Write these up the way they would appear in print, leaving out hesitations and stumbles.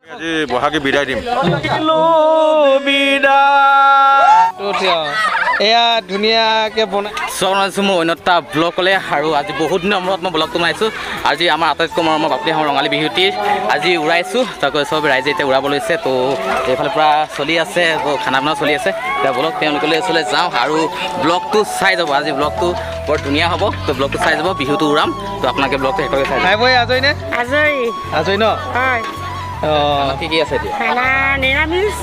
আজি বহাগী বিদায় দিম এয়া ধুনীয়াকৈ বনাই চলাইছোঁ মই অন্যতা ব্লগলৈ আৰু আজি বহুত দিনৰ মূৰত মই ব্লগটো বনাইছোঁ আজি আমাৰ আটাইতকৈ মৰমৰ বাপতি সাহোন ৰঙালী বিহুটিৰ আজি উৰাইছোঁ তাকৈ চব ৰাইজে এতিয়া উৰাব লৈছে তো এইফালে পূৰা চলি আছে খানা পিনা চলি আছে এতিয়া ব্লগ তেওঁলোকলৈ ওচৰলৈ যাওঁ আৰু ব্লগটো চাই যাব আজি ব্লগটো বৰ ধুনীয়া হ'ব তো ব্লগটো চাই যাব বিহুটো উৰাম তো আপোনালোকে ব্লগটো শেষ কৰি চাই খাই বৈ আজৰি নে আজৰি ন হয় অঁ কি কি আছে এতিয়া খানা নিৰামিষ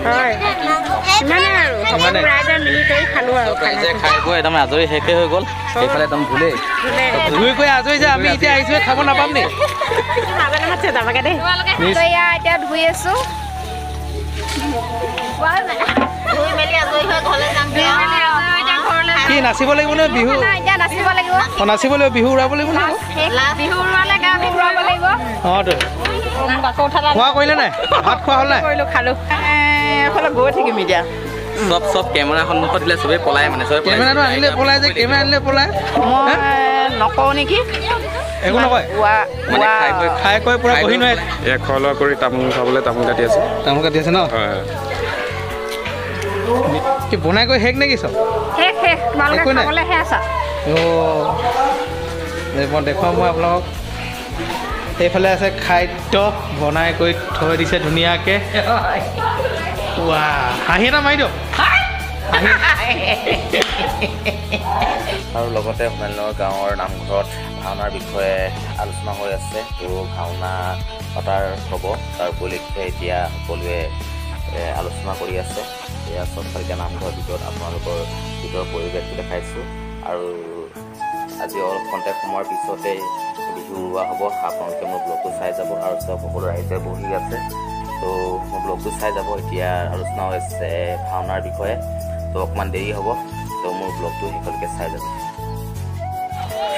হয় ইমানে আৰু সকলো ৰাইজে মিলি কৰি খালোঁ আৰু ৰাইজে খাই বৈ একদম আজৰি শেষে হৈ গ'ল সেইফালে একদম ভুলেই ধুই কৰি আজৰি যে আমি এতিয়া আহিছোঁ খাব নাপাম নি এতিয়া ধুই আছোঁ কি নাচিব লাগিব নে বিহু এতিয়া নাচিব লাগিব নাচিব লাগিব বিহু উৰাব লাগিব নে বিহু উৰুৱালে গাঁৱত উৰুৱাব লাগিব অঁ তো খোৱা কৰিলে নাই ভাত খোৱা হ'ল নাই কৰিলোঁ খালোঁ এফালে গৈ থাকিম এতিয়া চব কেমেৰা সন্মুখত দিলে চবেই পলাই মানে চবেই কেমেৰাটো আনিলে পলাই যে কেমেৰা আনিলে পলাই মই নকওঁ নেকি একো নকয় মানে খাই কৈ পূৰা বহি নোৱাৰে এয়া খোৱা লোৱা কৰি তামোল খাবলৈ তামোল কাটি আছে তামোল কাটি আছে ন হয় কি বনাই কৰি শেষ নেকি চব শেষ তোমালোকে খাবলৈহে আছা অঁ মই দেখুৱাম মই আপোনালোকক এইফালে আছে খাদ্য বনাই কৰি থৈ দিছে ধুনীয়াকৈ ৱা হাঁহি এটা মাৰি দিয়ক আৰু লগতে সোণালী গাঁৱৰ নামঘৰত ভাওনাৰ বিষয়ে আলোচনা হৈ আছে তো ভাওনা পতাৰ হ'ব তাৰ উপলক্ষে এতিয়া সকলোৱে আলোচনা কৰি আছে এয়া চবফালিকা নামঘৰৰ ভিতৰত আপোনালোকৰ ভিতৰৰ পৰিৱেশটো দেখাইছোঁ আৰু আজি অলপ কণ্টেক্ট সময়ৰ পিছতে বিহু উৰুৱা হ'ব আপোনালোকে মোৰ ব্লগটো চাই যাব আৰু চব সকলো ৰাইজে বহি আছে তো মোৰ ব্লগটো চাই যাব এতিয়া আলোচনা হৈছে ভাওনাৰ বিষয়ে তো অকণমান দেৰি হ'ব তো মোৰ ব্লগটো শেষলৈকে চাই যাব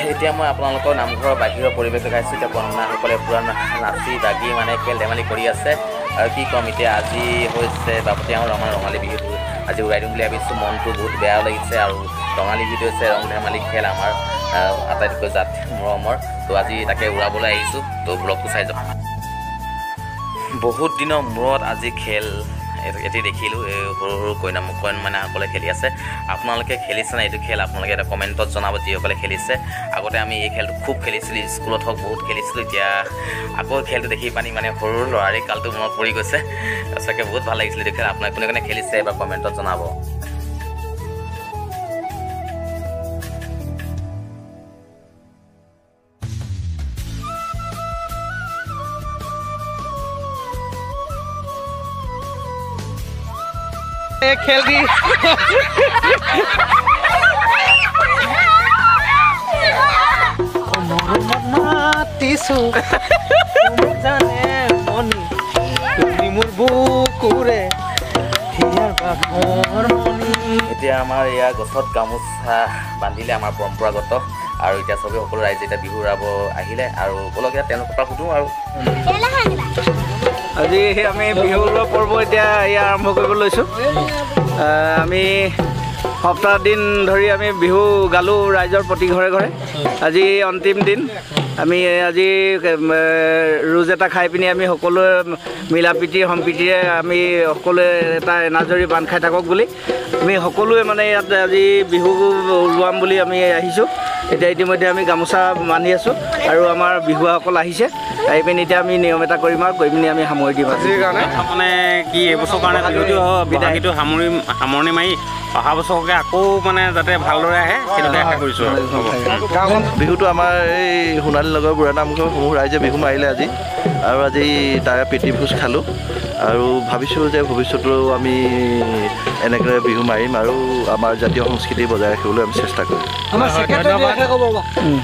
এতিয়া মই আপোনালোকৰ নামঘৰৰ বাহিৰৰ পৰিৱেশ দেখাইছোঁ এতিয়া বৰ্ণনাসকলে পূৰা নাচি বাগি মানে খেল ধেমালি কৰি আছে আৰু কি ক'ম এতিয়া আজি হৈছে বাপতি সাহোন ৰঙালী বিহুটো আজি উৰাই দিম বুলি ভাবিছোঁ মনটো বহুত বেয়া লাগিছে আৰু ৰঙালী বিহু হৈছে ৰং ধেমালি খেল আমাৰ আটাইতকৈ জাত মৰমৰ তো আজি তাকে উৰাবলৈ আহিছোঁ তো ব্লগটো চাই যাম বহুত দিনৰ মূৰত আজি খেল এটি দেখিলোঁ এই সৰু সৰু কইনাসকলে খেলি আছে আপোনালোকে খেলিছে নাই এইটো খেল আপোনালোকে এটা কমেণ্টত জনাব যিসকলে খেলিছে আগতে আমি এই খেলটো খুব খেলিছিলোঁ স্কুলত হওক বহুত খেলিছিলোঁ এতিয়া আকৌ খেলটো দেখি পানি মানে সৰু ল'ৰাৰি কালটো মনত পৰি গৈছে সঁচাকৈ বহুত ভাল লাগিছিলে এইটো খেল আপোনালোকে কোনে কোনে খেলিছে এবাৰ কমেণ্টত জনাব খেল দি মাতিছো মোৰ বুকুৰে এতিয়া আমাৰ এয়া গছত গামোচা বান্ধিলে আমাৰ পৰম্পৰাগত আৰু এতিয়া চবেই সকলো ৰাইজে এতিয়া বিহু উৰাব আহিলে আৰু বলক এতিয়া তেওঁলোকৰ পৰা সুধোঁ আৰু আজি আমি বিহু উৰুৱা পৰ্ব এতিয়া এয়া আৰম্ভ কৰিব লৈছোঁ আমি সপ্তাহ দিন ধৰি আমি বিহু গালোঁ ৰাইজৰ প্ৰতি ঘৰে ঘৰে আজি অন্তিম দিন আমি আজি ৰোজ এটা খাই পিনি আমি সকলোৱে মিলা প্ৰীতিৰে সম্প্ৰীতিৰে আমি সকলোৱে এটা এনাজৰি বান্ধ খাই থাকক বুলি আমি সকলোৱে মানে ইয়াত আজি বিহু ওলোৱাম বুলি আমি আহিছোঁ এতিয়া ইতিমধ্যে আমি গামোচা বান্ধি আছোঁ আৰু আমাৰ বিহুৱাসকল আহিছে আহি পিনি এতিয়া আমি নিয়ম এটা কৰিম আৰু কৰি পিনি আমি সামৰি দিম আজিৰ কাৰণে মানে কি এইবছৰ কাৰণে বিহুটো বিদায়টো সামৰণি মাৰি অহা বছৰকে আকৌ মানে যাতে ভালদৰে আহে সেইটোকে আশা কৰিছোঁ বিহুটো আমাৰ এই সোণালী নগৰ বুঢ়া নামঘৰ সমূহ ৰাইজে বিহু মাৰিলে আজি আৰু আজি তাৰে প্ৰীতিভোজ খালোঁ আৰু ভাবিছোঁ যে ভৱিষ্যতেও আমি এনেকৈ বিহু মাৰিম আৰু আমাৰ জাতীয় সংস্কৃতি বজাই ৰাখিবলৈ আমি চেষ্টা কৰিম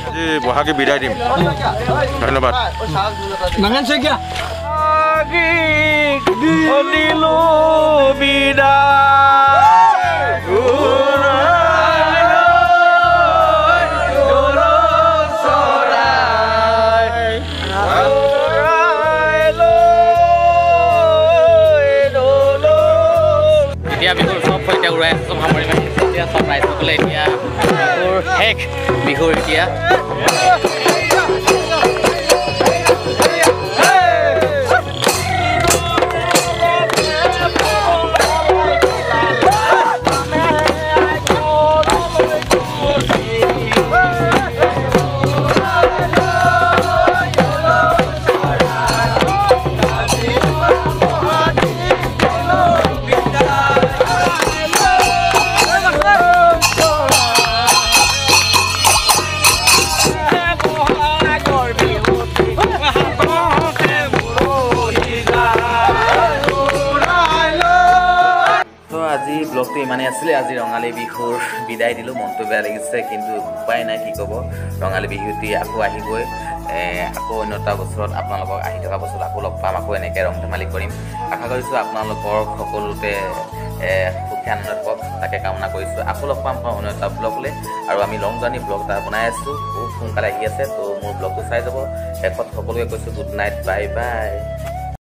আজি বহাগী বিদায় দিম ধন্যবাদ এতিয়া বিহুৰ চব এতিয়া উৰাই আছে চব সামৰি মাৰিছে এতিয়া চব ৰাইজসকলে এতিয়া শেষ বিহুৰ এতিয়া আজি ব্লগটো ইমানেই আছিলে আজি ৰঙালী বিহুৰ বিদায় দিলোঁ মনটো বেয়া লাগিছে কিন্তু উপায় নাই কি ক'ব ৰঙালী বিহুটি আকৌ আহিবই আকৌ অন্য এটা বছৰত আপোনালোকক আহি থকা বছৰত আকৌ লগ পাম আকৌ এনেকৈ ৰং ধেমালি কৰিম আশা কৰিছোঁ আপোনালোকৰ সকলোতে সুখী আনন্দত পাওক তাকে কামনা কৰিছোঁ আকৌ লগ পাম অন্য এটা ব্লগলৈ আৰু আমি লং জাৰ্ণি ব্লগ এটা বনাই আছোঁ বহুত সোনকালে আহি আছে ত' মোৰ ব্লগটো চাই যাব শেষত সকলোকে কৈছোঁ গুড নাইট বাই বাই